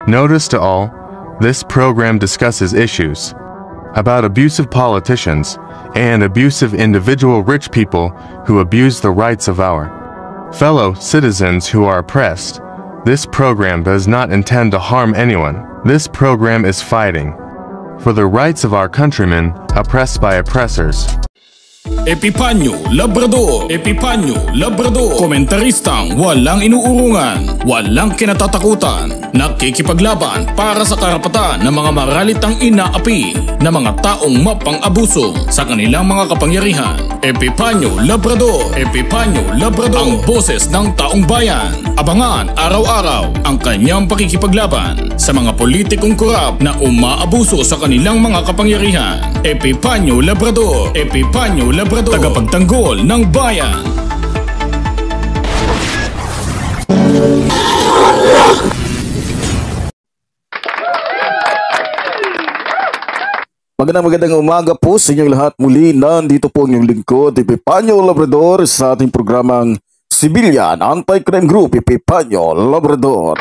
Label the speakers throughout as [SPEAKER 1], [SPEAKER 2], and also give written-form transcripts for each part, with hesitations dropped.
[SPEAKER 1] Notice to all, this program discusses issues about abusive politicians and abusive individual rich people who abuse the rights of our fellow citizens who are oppressed. This program does not intend to harm anyone. This program is fighting for the rights of our countrymen oppressed by oppressors.
[SPEAKER 2] Epipanyo Labrador, Epipanyo Labrador, komentaristang walang inuurungan, walang kinatatakutan, nakikipaglaban para sa karapatan ng mga maralitang inaapi na mga taong mapang-abuso sa kanilang mga kapangyarihan. Epipanyo Labrador, Epipanyo Labrador, ang boses ng taong bayan. Abangan araw-araw ang kanyang pakikipaglaban sa mga politikong korap na umaabuso sa kanilang mga kapangyarihan. Epipanyo Labrador, Epipanyo Labrador, tagapagtanggol ng bayan.
[SPEAKER 3] Magandang umaga po sa inyong lahat. Muli nandito po ang inyong lingkod, Epipanyo Labrador, sa ating programang Civilian Anti-Crime Group, Epipanyo Labrador.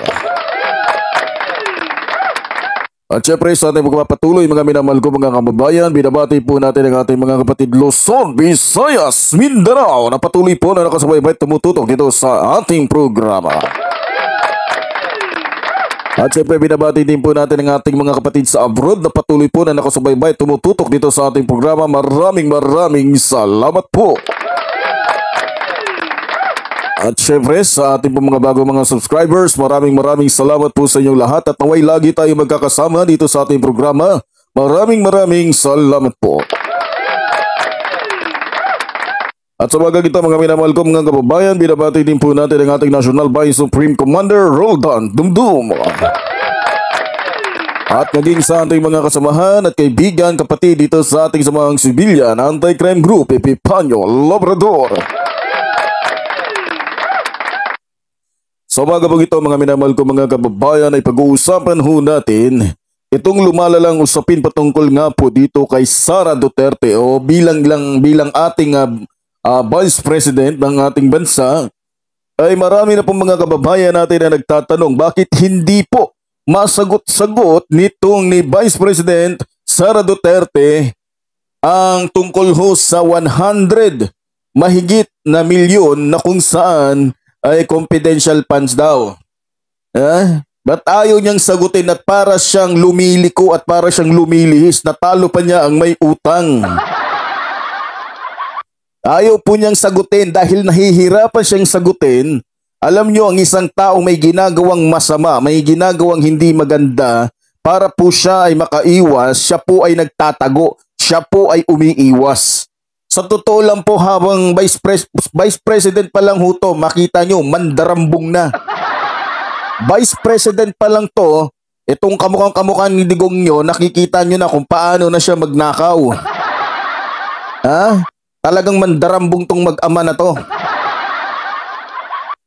[SPEAKER 3] At syempre sa ating pagpapatuloy, mga minamahal ko mga kababayan, binabati po natin ang ating mga kapatid Luzon, Visayas, Mindanao na patuloy po na nakasubaybay tumututok dito sa ating programa. At syempre binabati din po natin ang ating mga kapatid sa abroad na patuloy po na nakasubaybay tumututok dito sa ating programa. Maraming salamat po. At syempre sa ating mga bagong mga subscribers, maraming salamat po sa inyong lahat at naway lagi tayo magkakasama dito sa ating programa. Maraming salamat po. At sa mga kita mga minamahal ko mga kababayan, binabati din po natin ang ating National Vice Supreme Commander Roldan Dumdum. At maging sa ating mga kasamahan at kaibigan kapatid dito sa ating samahang Civilian Anti-Crime Group, Epipanyo Labrador. Sa umaga po ito mga minamahal ko mga kababayan ay pag-uusapan ho natin itong lumalalang usapin patungkol nga po dito kay Sara Duterte o bilang ating Vice President ng ating bansa. Ay marami na po mga kababayan natin na nagtatanong bakit hindi po masagot-sagot nitong ni Vice President Sara Duterte ang tungkol ho sa 100 mahigit na milyon na kung saan ay confidential funds daw. Ba't ayaw niyang sagutin at para siyang lumiliko at para siyang lumilihis, natalo pa niya ang may utang. Ayaw po niyang sagutin dahil nahihirapan siyang sagutin. Alam niyo ang isang tao may ginagawang masama, may ginagawang hindi maganda, para po siya ay makaiwas, siya po ay nagtatago, siya po ay umiiwas. Sa totoo lang po habang Vice President pa lang ho to, makita nyo, mandarambong na. Vice President pa lang to, itong kamukhang ni Digong nyo, nakikita nyo na kung paano na siya magnakaw. Talagang mandarambong tong mag-ama na to.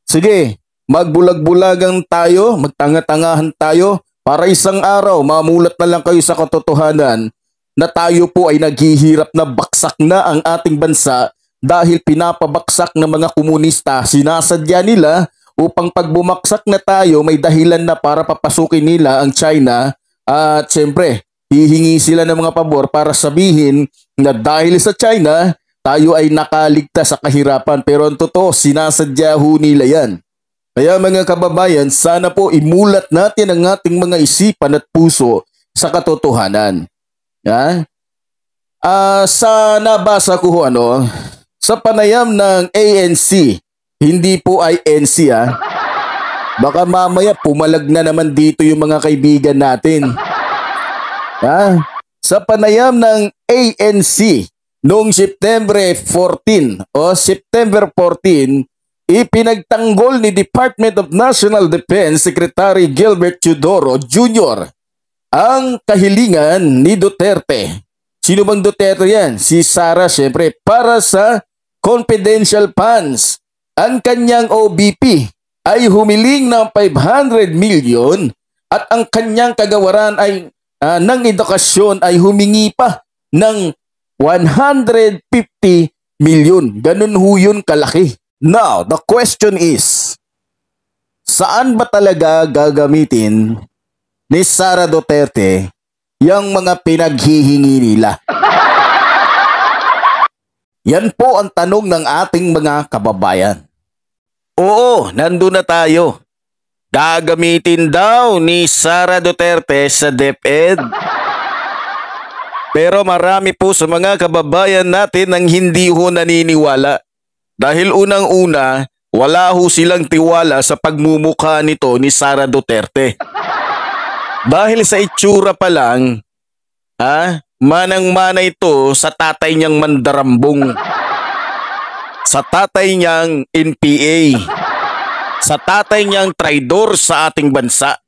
[SPEAKER 3] Sige, magbulag-bulagan tayo, magtanga-tangahan tayo, para isang araw, mamulat na lang kayo sa katotohanan na tayo po ay naghihirap na baksak na ang ating bansa dahil pinapabaksak ng mga komunista. Sinasadya nila upang pag bumaksak na tayo may dahilan na para papasukin nila ang China at siyempre hihingi sila ng mga pabor para sabihin na dahil sa China tayo ay nakaligtas sa kahirapan. Pero ang totoo, sinasadya ho nila yan. Kaya mga kababayan, sana po imulat natin ang ating mga isipan at puso sa katotohanan. Sa nabasa ko sa panayam ng ANC, hindi po ay NC baka mamaya pumalag na naman dito yung mga kaibigan natin. Sa panayam ng ANC noong September 14, ipinagtanggol ni Department of National Defense Secretary Gilbert Teodoro Jr. ang kahilingan ni Duterte. Sino bang Duterte yan? Si Sara syempre, para sa confidential funds. Ang kanyang OBP ay humiling ng 500 million at ang kanyang kagawaran ay ng edukasyon ay humingi pa ng 150 million. Ganun ho yun kalaki. Now, the question is, saan ba talaga gagamitin ni Sara Duterte yung mga pinaghihingi nila? Yan po ang tanong ng ating mga kababayan. Oo, nandun na tayo. Gagamitin daw ni Sara Duterte sa DepEd. Pero marami po sa mga kababayan natin ang hindi ho naniniwala. Dahil unang-una, wala ho silang tiwala sa pagmumukha nito ni Sara Duterte. Dahil sa itsura pa lang, manang-mana ito sa tatay niyang mandarambong. Sa tatay niyang NPA. Sa tatay niyang traidor sa ating bansa.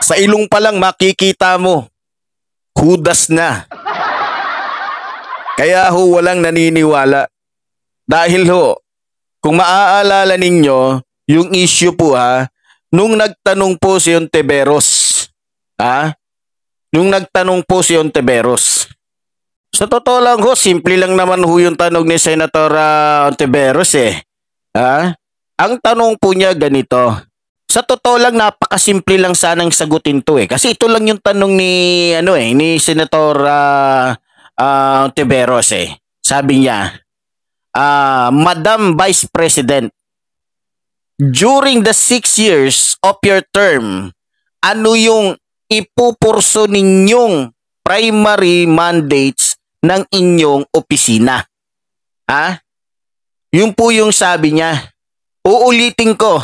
[SPEAKER 3] Sa ilong pa lang makikita mo, hudas na. Kaya ho walang naniniwala. Dahil ho, kung maaalala ninyo, yung issue po nung nagtanong po si Ontiveros. Nung nagtanong po si Ontiveros. Sa totoo lang ho, simple lang naman ho yung tanong ni Senator Ontiveros Ang tanong po niya ganito. Sa totoo lang, napakasimple lang sanang sagutin to Kasi ito lang yung tanong ni Senator Ontiveros Sabi niya, Madam Vice President, during the 6 years of your term, ano yung ipupurso ninyong primary mandates ng inyong opisina? Yun po yung sabi niya. Uulitin ko,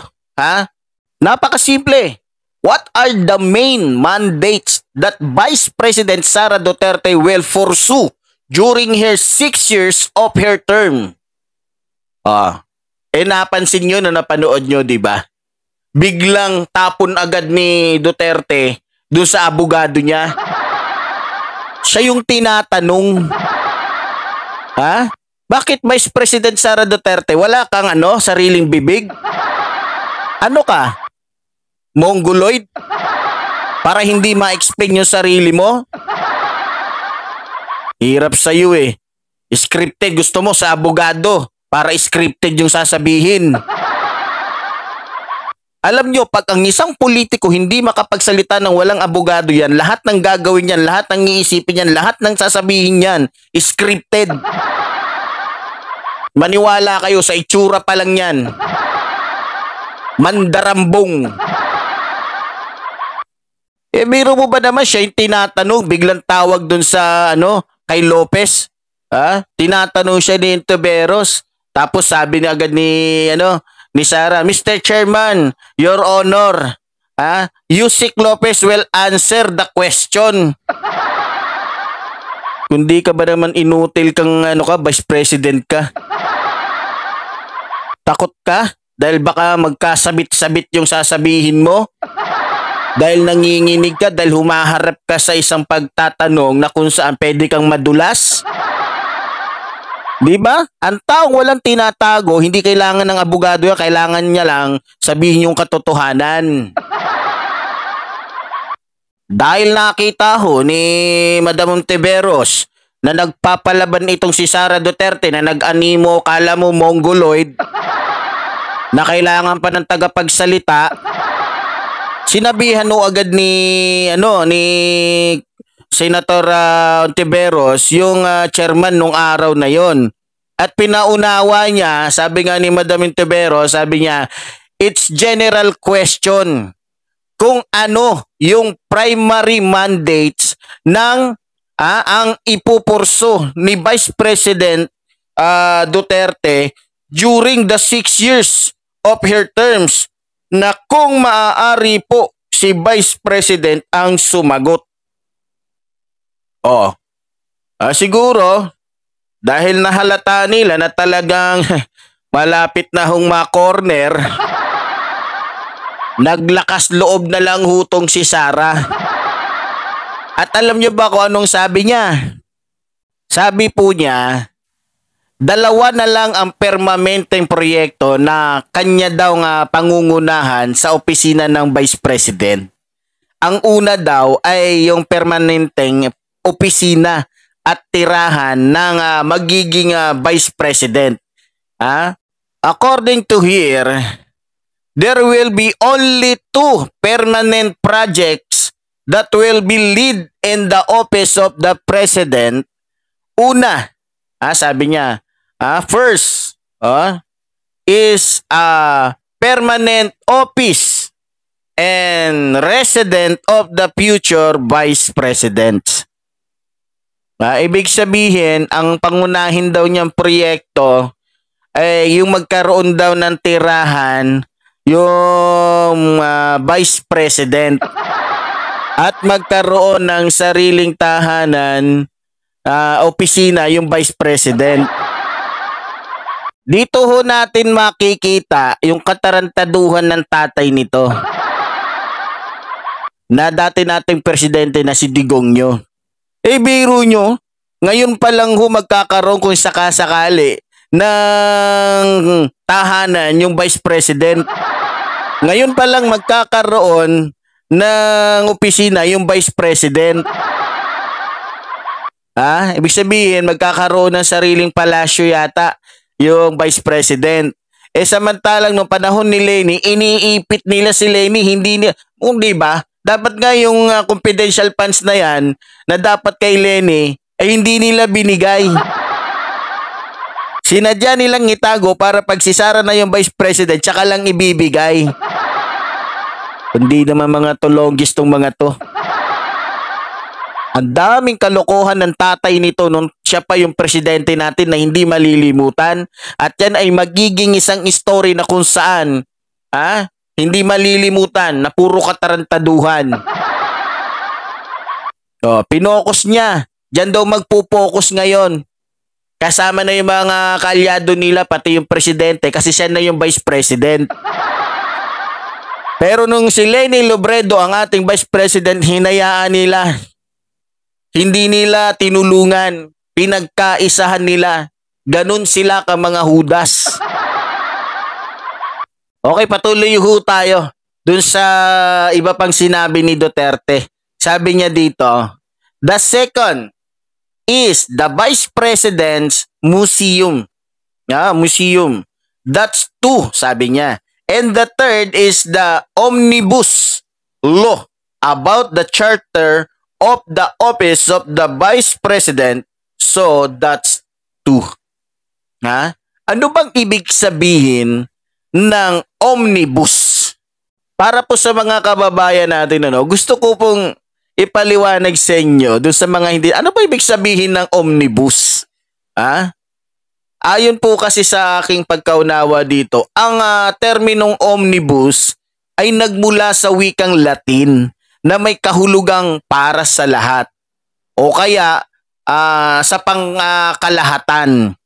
[SPEAKER 3] Napakasimple. What are the main mandates that Vice President Sara Duterte will pursue during her 6 years of her term? Napansin nyo na napanood nyo, di ba? Biglang tapon agad ni Duterte doon sa abogado niya. Siya yung tinatanong. Bakit Vice President Sara Duterte, wala kang sariling bibig? Ano ka? Mongoloid? Para hindi ma-explain yung sarili mo? Hirap sa'yo Scripted, gusto mo sa abogado para scripted yung sasabihin. Alam nyo, pag ang isang politiko hindi makapagsalita ng walang abogado yan, lahat ng gagawin yan, lahat ng iisipin yan, lahat ng sasabihin yan, scripted. Maniwala kayo, sa itsura pa lang yan. Mandarambong. Biro mo ba naman siya yung tinatanong, biglang tawag dun sa kay Lopez? Tinatanong siya ni Ontiveros. Tapos sabi niya agad ni Sara, Mr. Chairman, Your Honor, Yusik Lopez will answer the question. Kundi ka ba naman inutil kang Vice President ka? Takot ka? Dahil baka magkasabit-sabit yung sasabihin mo? Dahil nanginginig ka, dahil humaharap ka sa isang pagtatanong na kung saan pwede kang madulas? Diba? Ang taong walang tinatago, hindi kailangan ng abogado yan, kailangan niya lang sabihin yung katotohanan. Dahil nakita ho ni Madam Ontiveros na nagpapalaban itong si Sara Duterte na nag-animo, kala mo mongoloid, na kailangan pa ng tagapagsalita, sinabihan ho agad ni Senator Ontiveros yung chairman nung araw na yon. At pinaunawa niya, sabi nga ni Madam Ontiveros, sabi niya, it's general question kung ano yung primary mandates ng ang ipupurso ni Vice President Duterte during the 6 years of her terms, na kung maaari po si Vice President ang sumagot. Siguro dahil nahalata nila na talagang malapit na hong ma-corner, naglakas loob na lang hutong si Sara. At alam niyo ba kung anong sabi niya? Sabi po niya, 2 na lang ang permanenteng proyekto na kanya daw pangungunahan sa opisina ng Vice President. Ang una daw ay yung permanenteng opisina at tirahan ng magiging Vice President. According to here,
[SPEAKER 4] there will be only two permanent projects that will be lead in the office of the president. Una, sabi niya, first is a permanent office and resident of the future vice president. Ibig sabihin, ang pangunahin daw niyang proyekto ay yung magkaroon daw ng tirahan yung vice president at magkaroon ng sariling tahanan, opisina yung vice president. Dito ho natin makikita yung katarantaduhan ng tatay nito na dati nating presidente na si Digongyo. Biro nyo, ngayon pa lang ho magkakaroon kung sakasakali ng tahanan yung vice president. Ngayon pa lang magkakaroon ng opisina yung vice president. Ibig sabihin magkakaroon ng sariling palasyo yata yung vice president. Samantalang nung panahon ni Leni, iniipit nila si Leni, hindi ba? Dapat nga yung confidential funds na yan na dapat kay Leni ay hindi nila binigay. Sinadya nilang itago para pag si Sara na yung vice president tsaka lang ibibigay. Hindi naman mga tulogis tong mga to. Ang daming kalokohan ng tatay nito nung siya pa yung presidente natin na hindi malilimutan. At yan ay magiging isang story na kung saan hindi malilimutan na puro katarantaduhan. Pinokus niya. Diyan daw magpo-focus ngayon. Kasama na yung mga kaalyado nila, pati yung presidente, kasi siya na yung vice president. Pero nung si Leni Robredo, ang ating vice president, hinayaan nila. Hindi nila tinulungan. Pinagkaisahan nila. Ganun sila ka mga hudas. Okay, patuloy ho tayo dun sa iba pang sinabi ni Duterte. Sabi niya dito, the second is the Vice President's Museum. Museum. That's two, sabi niya. And the third is the Omnibus Law about the Charter of the Office of the Vice President. So, that's two. Ano bang ibig sabihin ng omnibus? Para po sa mga kababayan natin, gusto ko pong ipaliwanag sa inyo doon sa mga hindi. Ano ba ibig sabihin ng omnibus? Ayon po kasi sa aking pagkaunawa dito, ang terminong omnibus ay nagmula sa wikang Latin na may kahulugang para sa lahat o kaya sa pangkalahatan.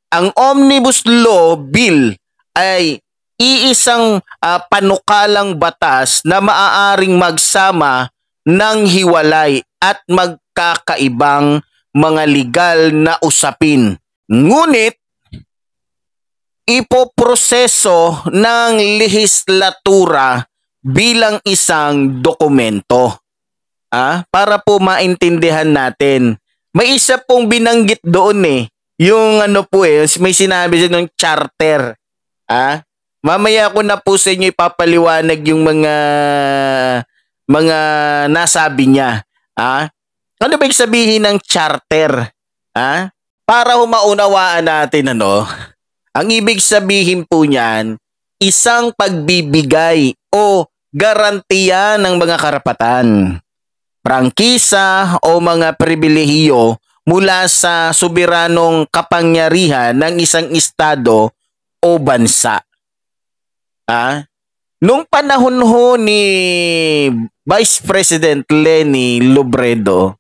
[SPEAKER 4] Ang Omnibus Law Bill ay iisang panukalang batas na maaaring magsama ng hiwalay at magkakaibang mga legal na usapin. Ngunit, ipoproseso ng lehislatura bilang isang dokumento. Para po maintindihan natin. May isa pong binanggit doon yung may sinabi siya ng charter. Mamaya ko na po sa inyo ipapaliwanag yung mga nasabi niya. Ano ba yung sabihin ng charter? Para maunawaan natin ang ibig sabihin po niyan, isang pagbibigay o garantiya ng mga karapatan, prangkisa o mga pribilehiyo mula sa soberanong kapangyarihan ng isang estado o bansa. Nung panahon ho ni Vice President Leni Robredo,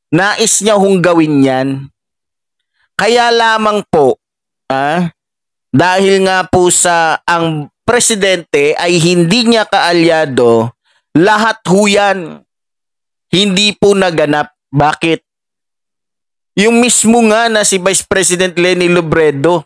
[SPEAKER 4] nais niya hong gawin yan. Kaya lamang po, dahil nga po sa ang presidente ay hindi niya kaalyado, lahat ho yan hindi po naganap. Bakit? Yung mismo nga na si Vice President Leni Robredo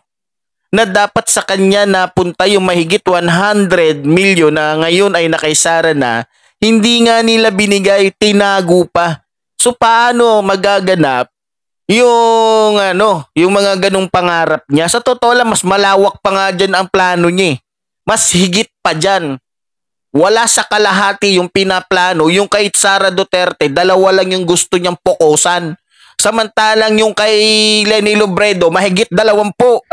[SPEAKER 4] na dapat sa kanya napunta yung mahigit 100 million na ngayon ay nakaisara na, hindi nga nila binigay, tinago pa. So paano magaganap yung mga ganong pangarap niya? Sa totoo lang, mas malawak pa nga dyan ang plano niya. Mas higit pa dyan. Wala sa kalahati yung pinaplano. Yung kay Sara Duterte, 2 lang yung gusto niyang pokosan. Samantalang yung kay Leni Robredo, mahigit 20.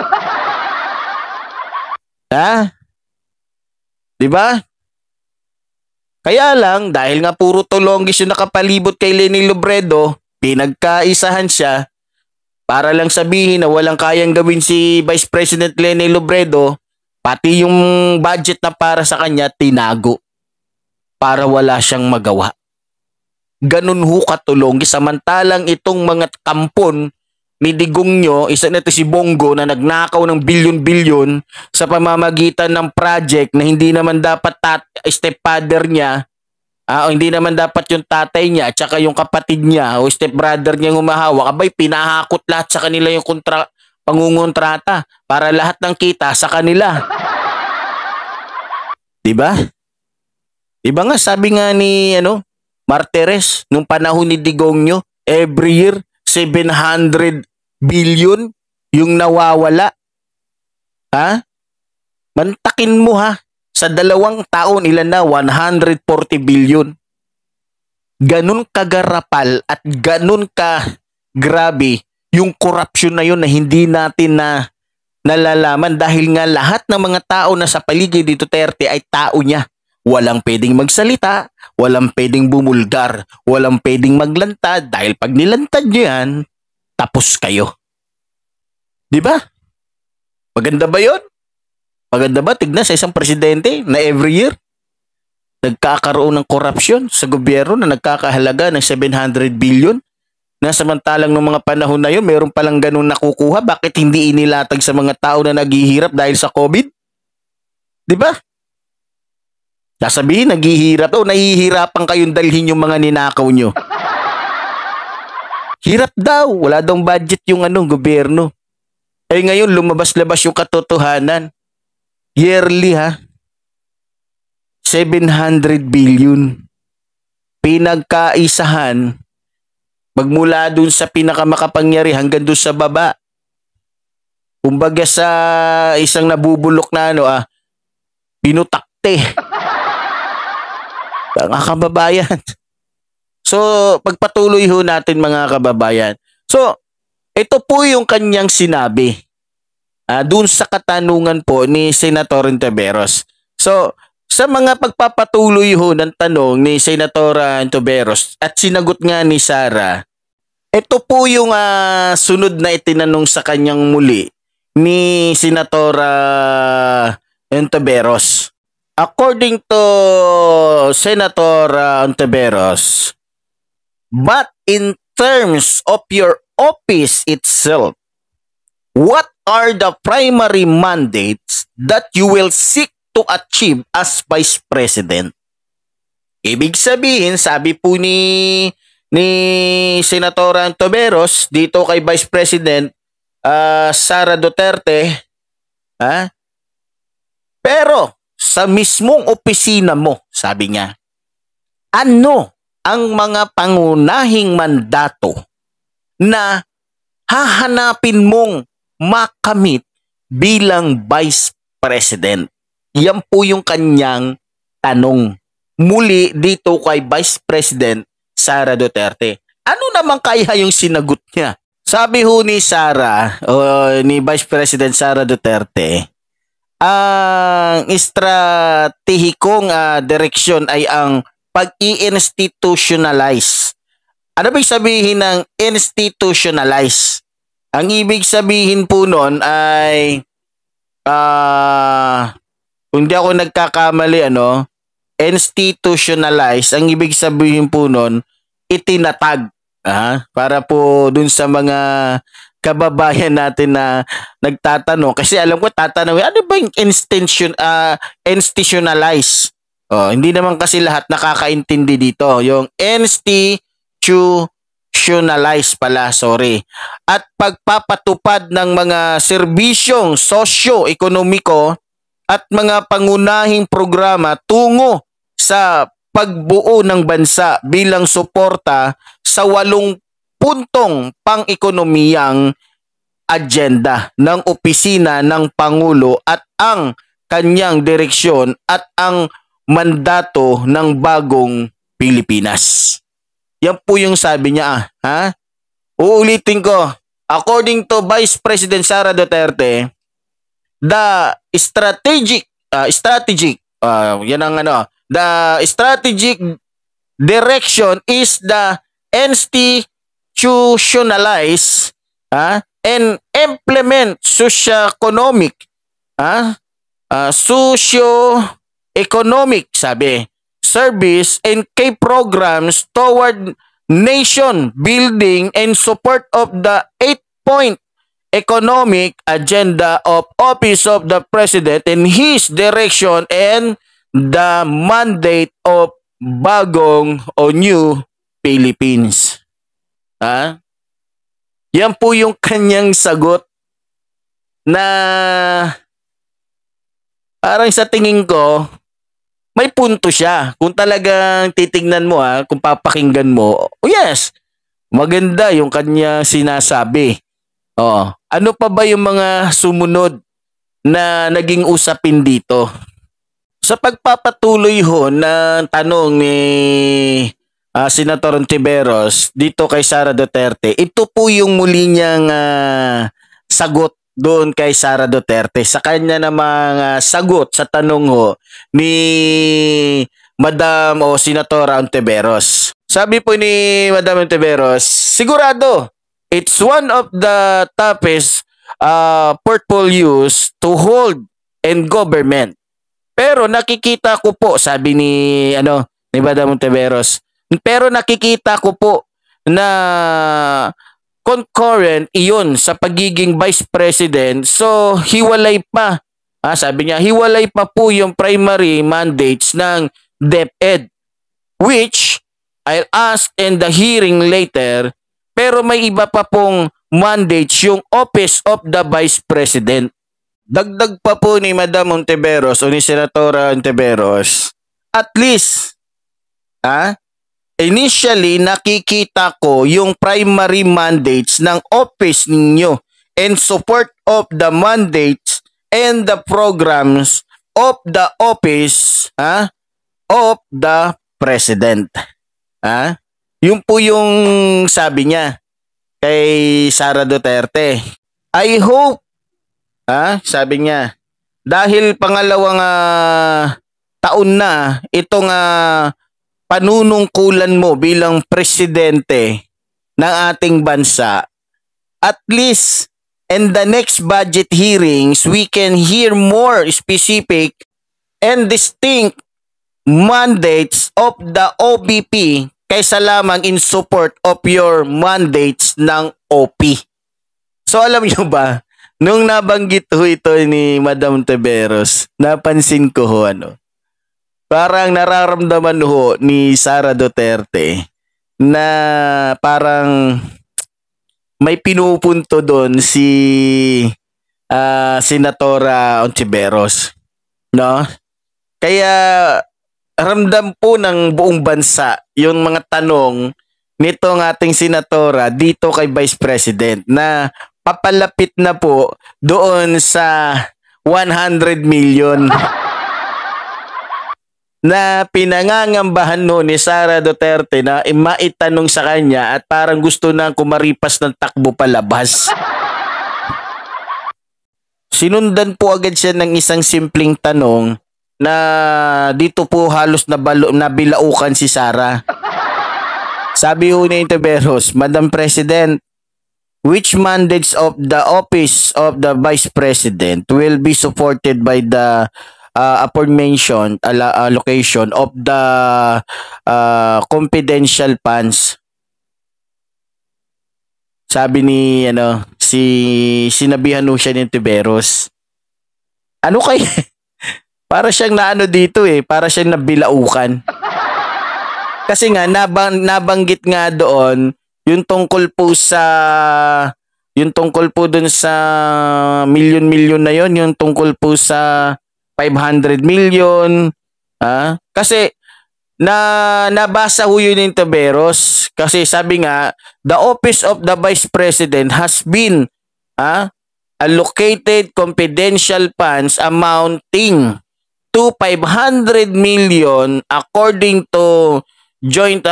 [SPEAKER 4] Ha? Diba? Kaya lang, dahil nga puro Tolonggis yung nakapalibot kay Leni Robredo, pinagkaisahan siya para lang sabihin na walang kayang gawin si Vice President Leni Robredo, pati yung budget na para sa kanya, tinago para wala siyang magawa. Ganun ho katulonggis. Samantalang itong mga kampon ni Digongyo, isa na ito si Bongo na nagnakaw ng bilyon-bilyon sa pamamagitan ng project na hindi naman dapat stepfather niya, o hindi naman dapat yung tatay niya at saka yung kapatid niya o stepbrother niya humahawak, abay pinahakot lahat sa kanila yung pangungontrata para lahat ng kita sa kanila. Diba? Diba nga sabi nga ni Martires nung panahon ni Digongyo, every year 700 billion yung nawawala. Ha? Mantakin mo ha. Sa 2 taon, ilan na? 140 billion. Ganun kagarapal at ganun ka grabe yung korupsyon na yun na hindi natin nalalaman dahil nga lahat ng mga tao na sa paligid ni Duterte ay tao niya. Walang pwedeng magsalita, walang pwedeng bumulgar, walang pwedeng maglantad dahil pag nilantad nyo yan, tapos kayo. Diba? Maganda ba yun? Maganda ba? Tignan sa isang presidente na every year nagkakaroon ng korupsyon sa gobyerno na nagkakahalaga ng 700 billion na samantalang ng mga panahon na yun, meron palang ganun nakukuha. Bakit hindi inilatag sa mga tao na naghihirap dahil sa COVID? Diba? Sasabihin, naghihirap o nahihirapan kayong dalhin yung mga ninakaw nyo. Hirap daw. Wala daw budget yung gobyerno. Eh ngayon, lumabas-labas yung katotohanan. Yearly ha. 700 billion. Pinagkaisahan. Magmula dun sa pinakamakapangyari hanggang dun sa baba. Kumbaga sa isang nabubulok na pinutakte. Mga kababayan. So, pagpatuloy ho natin mga kababayan. So, ito po yung kanyang sinabi dun sa katanungan po ni Senator Ontiveros. So, sa mga pagpapatuloy ho ng tanong ni Senator Ontiveros at sinagot nga ni Sara, ito po yung sunod na itinanong sa kanyang muli ni Senator Ontiveros. According to Senator Ontiveros, but in terms of your office itself, what are the primary mandates that you will seek to achieve as Vice President? Ibig sabihin, sabi po ni Senator Ontiveros dito kay Vice President Sara Duterte, pero sa mismong opisina mo, sabi niya, ano ang mga pangunahing mandato na hahanapin mong makamit bilang Vice President? Yan po yung kanyang tanong muli dito kay Vice President Sara Duterte. Ano naman kaya yung sinagot niya? Sabi ho ni Sara, ni Vice President Sara Duterte, ang estratehikong direksyon ay ang pag-i-institutionalize. Ano ba sabihin ng institutionalize? Ang ibig sabihin po nun ay kung di ako nagkakamali, institutionalize, ang ibig sabihin po nun, itinatag. Para po dun sa mga kababayan natin na nagtatanong. Kasi alam ko, tatanong, ano ba yung institutionalize? Hindi naman kasi lahat nakakaintindi dito. Yung institutionalize pala, sorry. At pagpapatupad ng mga serbisyong sosyo-ekonomiko at mga pangunahing programa tungo sa pagbuo ng bansa bilang suporta sa 8 puntong pang-ekonomiyang agenda ng opisina ng Pangulo at ang kanyang direksyon at ang mandato ng bagong Pilipinas. Yan po yung sabi niya. Uulitin ko. According to Vice President Sara Duterte, the strategic direction is the institutionalize and implement socio-economic service and key programs toward nation building and support of the 8-point economic agenda of Office of the President and his direction and the mandate of bagong o new Philippines. Yan po yung kanyang sagot na parang sa tingin ko may punto siya. Kung talagang titignan mo, kung papakinggan mo, yes, maganda yung kanya sinasabi. Ano pa ba yung mga sumunod na naging usapin dito? Sa pagpapatuloy ho ng tanong ni Senator Ontiveros dito kay Sara Duterte, ito po yung muli niyang sagot doon kay Sara Duterte sa kanya namang sagot sa tanong ho ni Madam o Senatora Ontiveros. Sabi po ni Madam Ontiveros, sigurado it's one of the toughest portfolios to hold in government. Pero nakikita ko po, sabi ni Madam Ontiveros, pero nakikita ko po na concurrent iyon sa pagiging Vice President. So, hiwalay pa. Sabi niya, hiwalay pa po yung primary mandates ng DepEd, which I'll ask in the hearing later, pero may iba pa pong mandates yung Office of the Vice President. Dagdag pa po ni Madam Ontiveros o ni Senatora Ontiveros, at least, initially, nakikita ko yung primary mandates ng office ninyo and support of the mandates and the programs of the office of the President. Yun po yung sabi niya kay Sara Duterte. I hope, sabi niya, dahil pangalawang taon na itong panunungkulan mo bilang presidente ng ating bansa, at least in the next budget hearings, we can hear more specific and distinct mandates of the OBP kaysa lamang in support of your mandates ng OP. So alam nyo ba, nung nabanggit ho ito ni Madam Ontiveros, napansin ko ho parang nararamdaman ho ni Sara Duterte na parang may pinupunto doon si Senatora Ontiveros, no? Kaya ramdam po ng buong bansa yung mga tanong nitong ating senatora dito kay Vice President na papalapit na po doon sa 100 million. Na pinangangambahan no ni Sara Duterte na maitanong sa kanya at parang gusto nang kumaripas ng takbo palabas. Sinundan po agad siya ng isang simpleng tanong na dito po halos nabilaukan si Sara. Sabi ho ni Ontiveros, Madam President, which mandates of the Office of the Vice President will be supported by the aforementioned allocation of the confidential funds? Sabi ni sinabihan ho siya ni Ontiveros. Ano kay para siyang naano dito para siyang nabilaukan. Kasi nga nabanggit nga doon yung tungkol po dun sa milyon-milyon na yon, yung tungkol po sa 500 million. Kasi nabasa ho yun ng Ontiveros kasi sabi nga the Office of the Vice President has been allocated confidential funds amounting to 500 million according to joint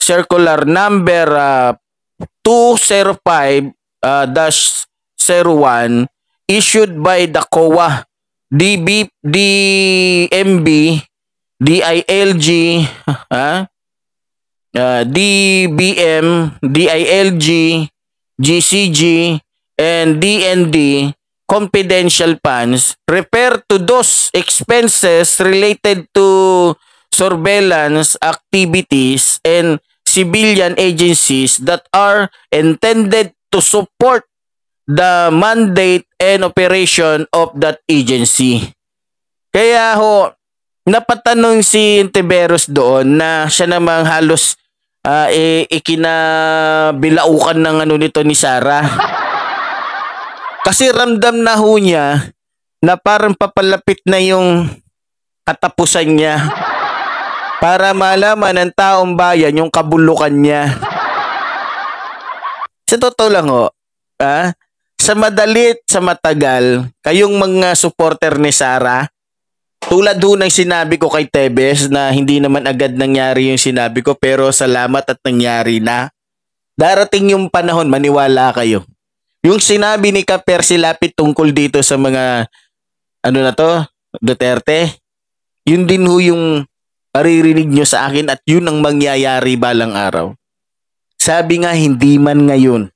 [SPEAKER 4] circular number 205-01 issued by the COA, DMB, DILG, DBM, DILG, GCG, and DND confidential funds refer to those expenses related to surveillance activities and civilian agencies that are intended to support the mandate and operation of that agency. Kaya ho, napatanong si Tiberos doon na siya namang halos ikinabilaukan ng nito ni Sara. Kasi ramdam na ho niya na parang papalapit na yung katapusan niya para malaman ng taong bayan yung kabulukan niya. Sa totoo lang ho, sa madalit, sa matagal, kayong mga supporter ni Sara, tulad ho ng sinabi ko kay Tebes na hindi naman agad nangyari yung sinabi ko pero salamat at nangyari na. Darating yung panahon, maniwala kayo. Yung sinabi ni Kaper Silapit tungkol dito sa mga Duterte, yun din ho yung maririnig nyo sa akin at yun ang mangyayari balang araw. Sabi nga hindi man ngayon,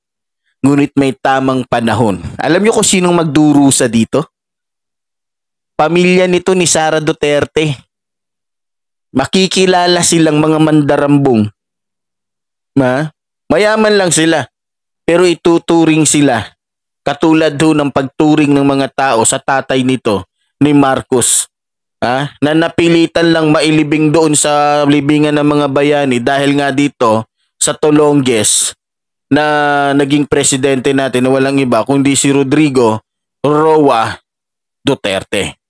[SPEAKER 4] ngunit may tamang panahon. Alam nyo kung sinong magdurusa dito? Pamilya nito ni Sara Duterte. Makikilala silang mga mandarambong. Mayaman lang sila. Pero ituturing sila. Katulad ho ng pagturing ng mga tao sa tatay nito, ni Marcos. Na napilitan lang mailibing doon sa libingan ng mga bayani dahil nga dito sa Tolonges na naging presidente natin na walang iba kundi si Rodrigo Roa Duterte.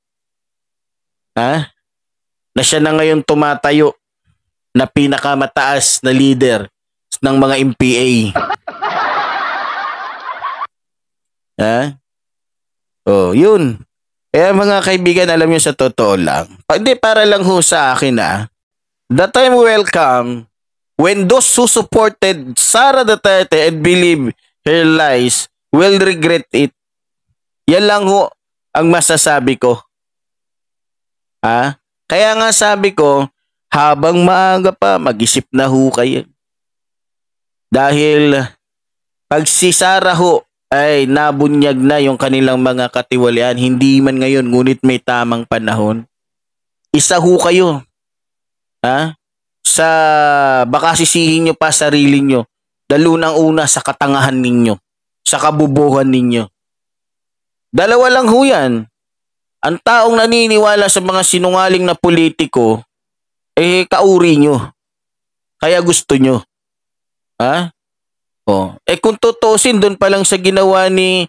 [SPEAKER 4] Na siya na ngayon tumatayo na pinakamataas na leader ng mga MPA. Yun. Kaya mga kaibigan, alam niyo sa totoo lang. Hindi, para lang ho sa akin the time will come when those who supported Sara Duterte and believe her lies will regret it. Yan lang ho ang masasabi ko. Kaya nga sabi ko, habang maaga pa, mag-isip na ho kayo. Dahil pag si Sara ho ay nabunyag na yung kanilang mga katiwalian, hindi man ngayon, ngunit may tamang panahon. Isa ho kayo. Baka sisihin nyo pa sarili nyo. Dalunang-una sa katangahan ninyo. Sa kabubuhan ninyo. Dalawa lang ho yan. Ang taong naniniwala sa mga sinungaling na politiko, kauri nyo. Kaya gusto nyo. Kung tutusin, doon pa lang sa ginawa ni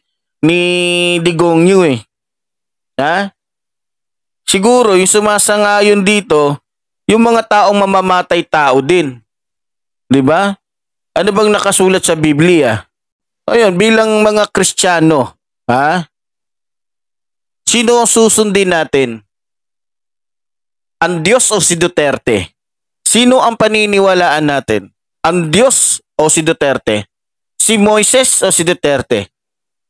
[SPEAKER 4] Digongyo siguro yung sumasangayon dito, yung mga taong mamamatay tao din. 'Di ba? Ano bang nakasulat sa Biblia? Ayun, bilang mga Kristiyano, sino susundin natin? Ang Diyos o si Duterte? Sino ang paniniwalaan natin? Ang Diyos o si Duterte? Si Moises o si Duterte?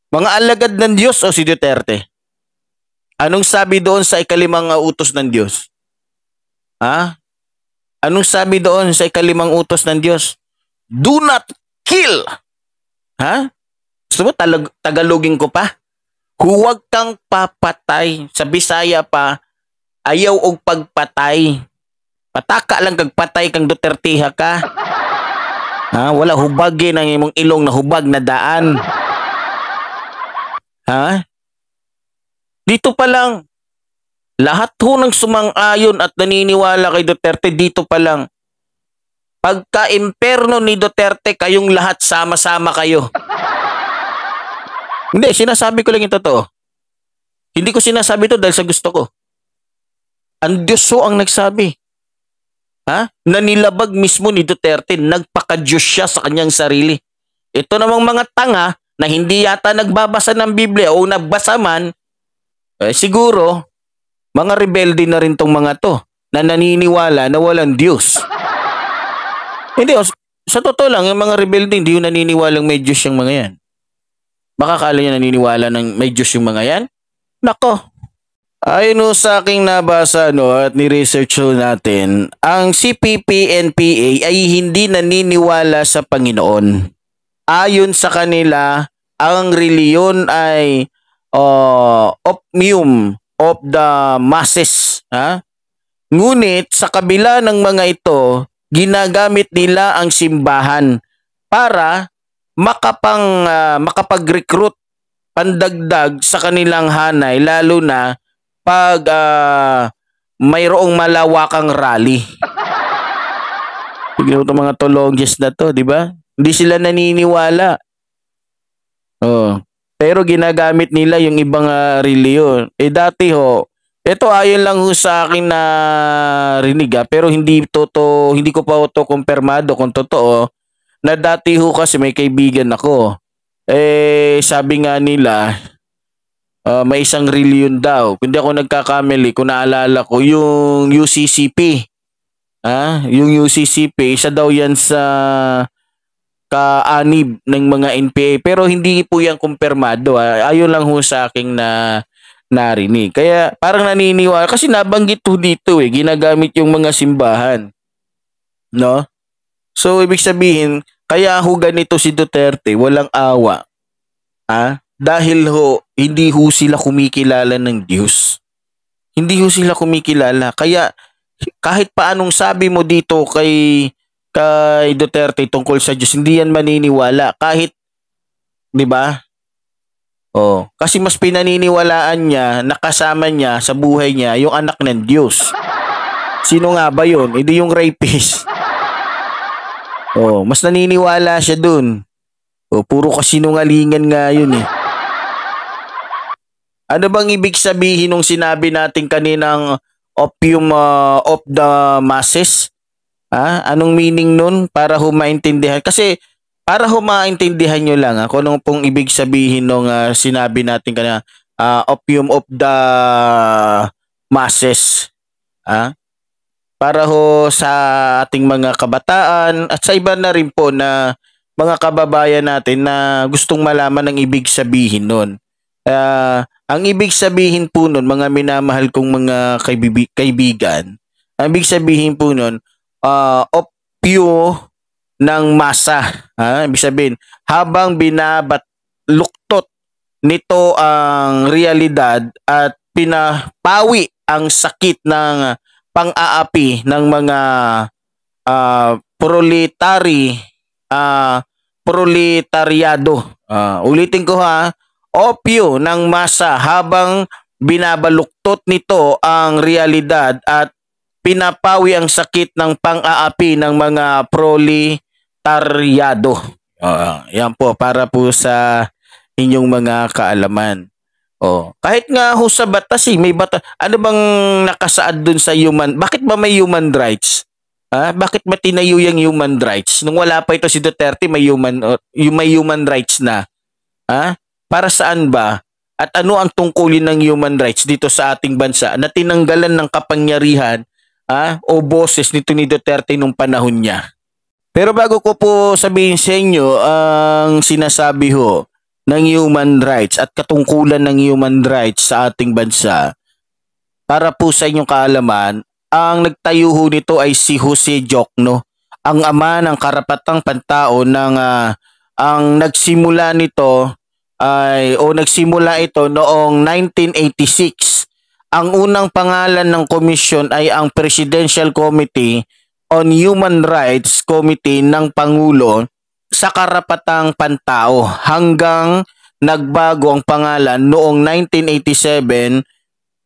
[SPEAKER 4] Mga alagad ng Diyos o si Duterte? Anong sabi doon sa ikalimang utos ng Diyos? Anong sabi doon sa ikalimang utos ng Diyos? Do not kill. Gusto mo Tagalogin ko pa? Huwag kang papatay. Sa Bisaya pa, ayaw og pagpatay. Pataka lang kagpatay kang Duterteha ka. Wala hubagin ang imong ilong na hubag na daan. Dito pa lang, lahat ho ng sumang-ayon at naniniwala kay Duterte, dito pa lang. Pagka-imperno ni Duterte, kayong lahat sama-sama kayo. Hindi, sinasabi ko lang yung totoo. Hindi ko sinasabi to dahil sa gusto ko. Ang Diyos ho ang nagsabi. Nanilabag mismo ni Duterte, nagpaka-Diyos siya sa kanyang sarili. Ito namang mga tanga, na hindi yata nagbabasa ng Biblia o nagbasa man, siguro, mga rebelde na rin tong mga to na naniniwala na walang Diyos. Hindi, sa totoo lang, yung mga rebelde, hindi yung naniniwalang may Diyos yung mga yan. Baka kala niya naniniwala ng may Diyos yung mga yan? Nako. Ayon sa aking nabasa at ni-research natin, ang CPP-NPA ay hindi naniniwala sa Panginoon. Ayon sa kanila, ang reliyon ay opium of the masses. Ngunit sa kabila ng mga ito, ginagamit nila ang simbahan para makapag-recruit, pandagdag sa kanilang hanay, lalo na pag mayroong malawakang rally. Tignan mo itong mga tolongges na to, di ba? Hindi sila naniniwala. Pero ginagamit nila yung ibang reliyon. Dati ito ayon lang sa akin na rinig pero hindi ko pa ito kumpirmado kung totoo, na dati kasi may kaibigan ako. Sabi nga nila, may isang reliyon daw. Hindi ako nagkakamali, kung naalala ko, yung UCCP. Yung UCCP, isa daw yan sa kaanib ng mga NPA. Pero hindi po yan kumpirmado. Ayon lang sa aking narinig. Kaya parang naniniwala. Kasi nabanggit dito ginagamit yung mga simbahan. No? So, ibig sabihin, kaya ganito si Duterte, walang awa. Dahil hindi sila kumikilala ng Diyos. Hindi sila kumikilala. Kaya kahit paanong sabi mo dito kay Duterte tungkol sa Diyos, hindi yan maniniwala. Kahit, di ba? Kasi mas pinaniniwalaan niya, nakasama niya sa buhay niya, yung anak ng Diyos. Sino nga ba yun? Hindi yung rapist. Mas naniniwala siya dun. Puro kasinungalingan nga yun Ano bang ibig sabihin nung sinabi natin kaninang opium of the masses? Anong meaning nun para maintindihan? Kasi para maintindihan nyo lang kung anong pong ibig sabihin nung sinabi natin kanina, opium of the masses. Para sa ating mga kabataan at sa iba na rin po na mga kababayan natin na gustong malaman ang ibig sabihin nun. Ang ibig sabihin po nun, mga minamahal kong mga kaibigan, ang ibig sabihin po nun, opyo ng masa. Ibig sabihin, habang binabaluktot nito ang realidad at pinapawi ang sakit ng pang-aapi ng mga proletaryado. Ulitin ko opyo ng masa habang binabaluktot nito ang realidad at pinapawi ang sakit ng pang-aapi ng mga proletaryado. Yan po, para po sa inyong mga kaalaman. Kahit nga sa batas may batas. Ano bang nakasaad dun sa human? Bakit ba may human rights? Bakit ba tinayo yung human rights? Nung wala pa ito si Duterte, may human rights na. Para saan ba? At ano ang tungkulin ng human rights dito sa ating bansa na tinanggalan ng kapangyarihan o boses nito ni Duterte nung panahon niya? Pero bago ko po sabihin sa inyo ang sinasabi ng human rights at katungkulan ng human rights sa ating bansa, para po sa inyong kaalaman, ang nagtayo nito ay si Jose Diokno, ang ama ng karapatang pantao ang nagsimula nito nagsimula ito noong 1986. Ang unang pangalan ng komisyon ay ang Presidential Committee on Human Rights Committee ng Pangulo sa karapatang pantao, hanggang nagbago ang pangalan noong 1987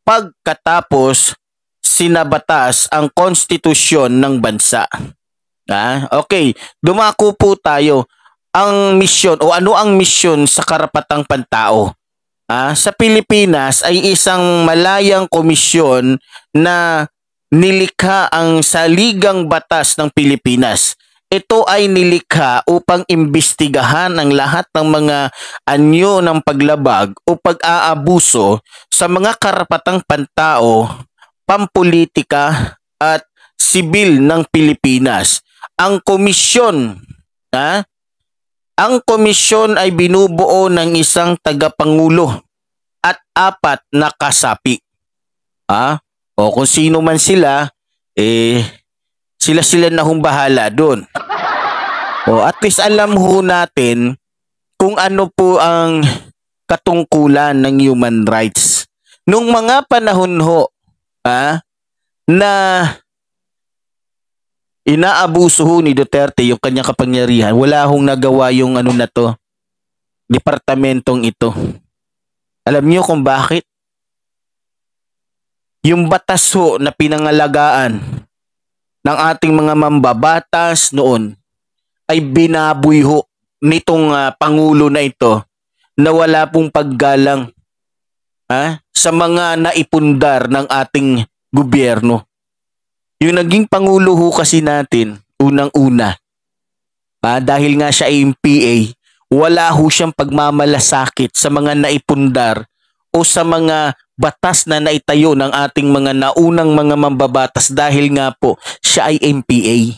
[SPEAKER 4] pagkatapos sinabatas ang konstitusyon ng bansa. Okay, dumako po tayo. Ang misyon o ano ang misyon sa karapatang pantao? Sa Pilipinas ay isang malayang komisyon na nilikha ang Saligang Batas ng Pilipinas. ito ay nilikha upang imbestigahan ang lahat ng mga anyo ng paglabag o pag-aabuso sa mga karapatang pantao, pampolitika at sibil ng Pilipinas. Ang komisyon, ang komisyon ay binubuo ng isang tagapangulo at 4 na kasapi. O kung sino man sila, sila na hong bahala doon. O at least alam ho natin kung ano po ang katungkulan ng human rights. Nung mga panahon ho, na inaabuso ho ni Duterte yung kanyang kapangyarihan, wala hong nagawa yung departamentong ito. Alam niyo kung bakit? Yung batas ho na pinangalagaan ng ating mga mambabatas noon ay binaboy ho nitong pangulo na ito na wala pong paggalang sa mga naipundar ng ating gobyerno. Yung naging pangulo ho kasi natin, unang-una, dahil nga siya ay MPA, wala ho siyang pagmamalasakit sa mga naipundar o sa mga batas na naitayo ng ating mga naunang mga mambabatas dahil nga po siya ay MPA.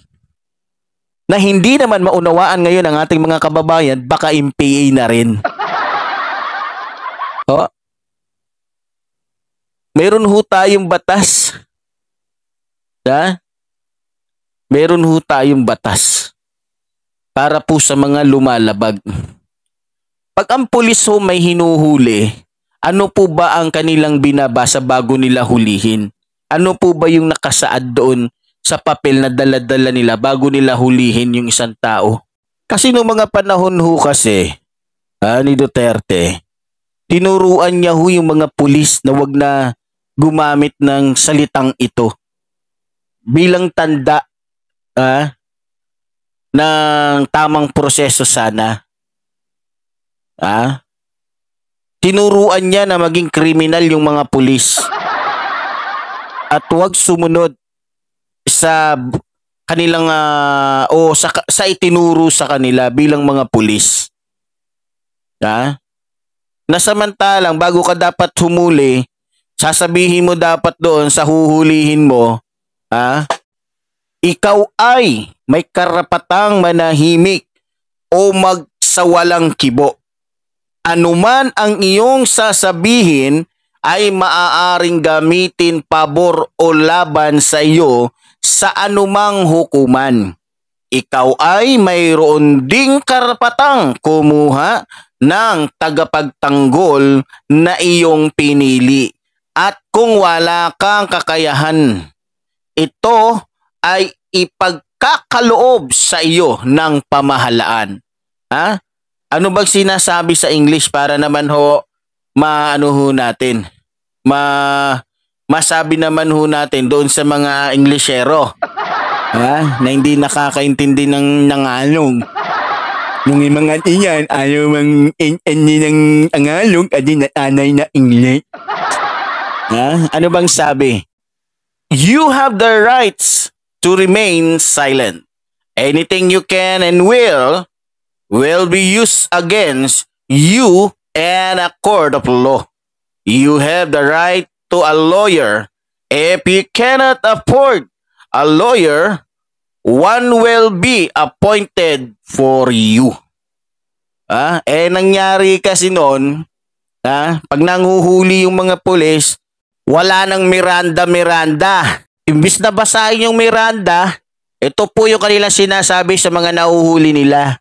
[SPEAKER 4] Na hindi naman maunawaan ngayon ng ating mga kababayan, baka MPA na rin. Meron ho tayong batas. Meron ho tayong batas para po sa mga lumalabag. Pag ang pulis ho may hinuhuli, ano po ba ang kanilang binabasa bago nila hulihin? Ano po ba yung nakasaad doon sa papel na dala-dala nila bago nila hulihin yung isang tao? Kasi noong mga panahon ho kasi ni Duterte, tinuruan niya ho yung mga pulis na wag na gumamit ng salitang ito bilang tanda ng tamang proseso sana. Tinuruan niya na maging kriminal yung mga pulis at huwag sumunod sa kanilang sa itinuro sa kanila bilang mga pulis. Nasamantalang bago ka dapat humuli, sasabihin mo dapat doon sa huhulihin mo, ikaw ay may karapatang manahimik o magsawalang kibo. Anuman ang iyong sasabihin ay maaaring gamitin pabor o laban sa iyo sa anumang hukuman. Ikaw ay mayroon ding karapatang kumuha ng tagapagtanggol na iyong pinili. At kung wala kang kakayahan, ito ay ipagkakaloob sa iyo ng pamahalaan. Ano bang sinasabi sa English para naman ho natin? Masabi naman ho natin doon sa mga Englishero na hindi nakakaintindi ng nangalong. Nung mga iyan, ayaw mang ng angalong at natanay na English. Ano bang sabi? You have the rights to remain silent. Anything you can and will be used against you and a court of law. You have the right to a lawyer. If you cannot afford a lawyer, one will be appointed for you. Nangyari kasi noon, pag nanguhuli yung mga pulis, wala nang Miranda. Imbis na basahin yung Miranda, ito po yung kanilang sinasabi sa mga nahuhuli nila.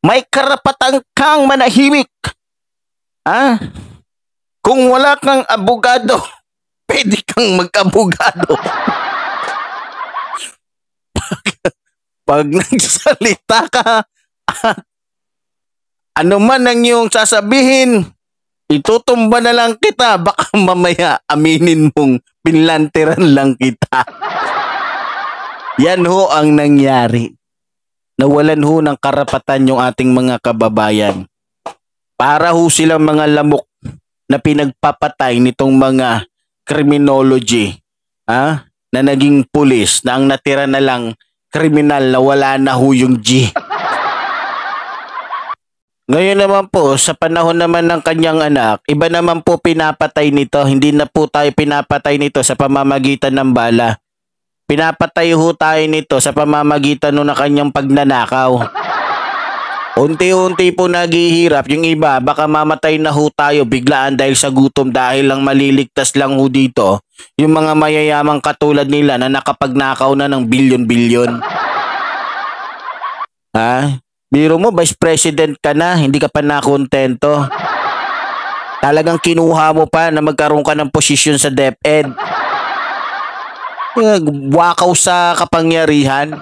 [SPEAKER 4] May karapatan kang manahimik. Kung wala kang abogado, pwede kang mag-abogado. Pag nagsalita ka, ano man ang iyong sasabihin, itutumba na lang kita. Baka mamaya aminin mong pinlantiran lang kita. Yan ho ang nangyari. Nawalan ho ng karapatan yung ating mga kababayan. Para ho silang mga lamok na pinagpapatay nitong mga criminology na naging pulis na ang natira na lang kriminal na wala na ho yung G. Ngayon naman po, sa panahon naman ng kanyang anak, iba naman po pinapatay nito. Hindi na po tayo pinapatay nito sa pamamagitan ng bala. Pinapatay ho tayo nito sa pamamagitan ng kanyang pagnanakaw. Unti-unti po naghihirap. Yung iba, baka mamatay na ho tayo biglaan dahil sa gutom dahil lang maliligtas lang ho dito yung mga mayayamang katulad nila na nakapagnakaw na ng bilyon-bilyon. Ha? Biro mo, Vice President ka na, hindi ka pa nakontento. Talagang kinuha mo pa na magkaroon ka ng posisyon sa DepEd. Wakaw sa kapangyarihan.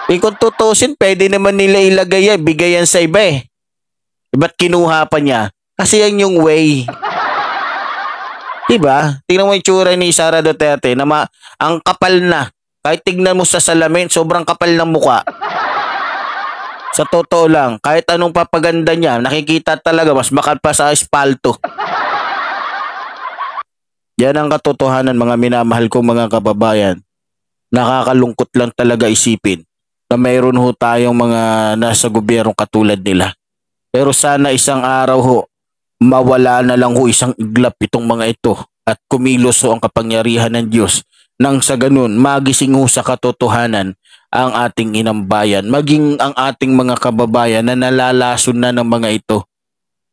[SPEAKER 4] Kung tutusin, pwede naman nila ilagay yan, bigay yan sa iba eh. Ba't kinuha pa niya? Kasi yan yung way. Diba? Tingnan mo yung tsura ni Sara Duterte na ang kapal na. Kahit tignan mo sa salamin, sobrang kapal ng muka. Sa totoo lang, kahit anong papaganda niya, nakikita talaga mas bakal pa sa espalto. Yan ang katotohanan, mga minamahal kong mga kababayan. Nakakalungkot lang talaga isipin na mayroon ho tayong mga nasa gobyernong katulad nila. Pero sana isang araw ho, mawala na lang ho isang iglap itong mga ito at kumilos ho ang kapangyarihan ng Diyos. Nang sa ganun, magising ho sa katotohanan ang ating inambayan, maging ang ating mga kababayan na nalalason na ng mga ito.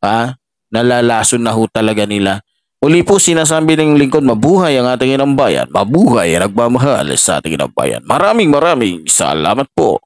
[SPEAKER 4] Ha? Nalalason na ho talaga nila. Uli po sinasabi ng lingkod, mabuhay ang ating inambayan, mabuhay ang nagmamahal sa ating inambayan. Maraming salamat po.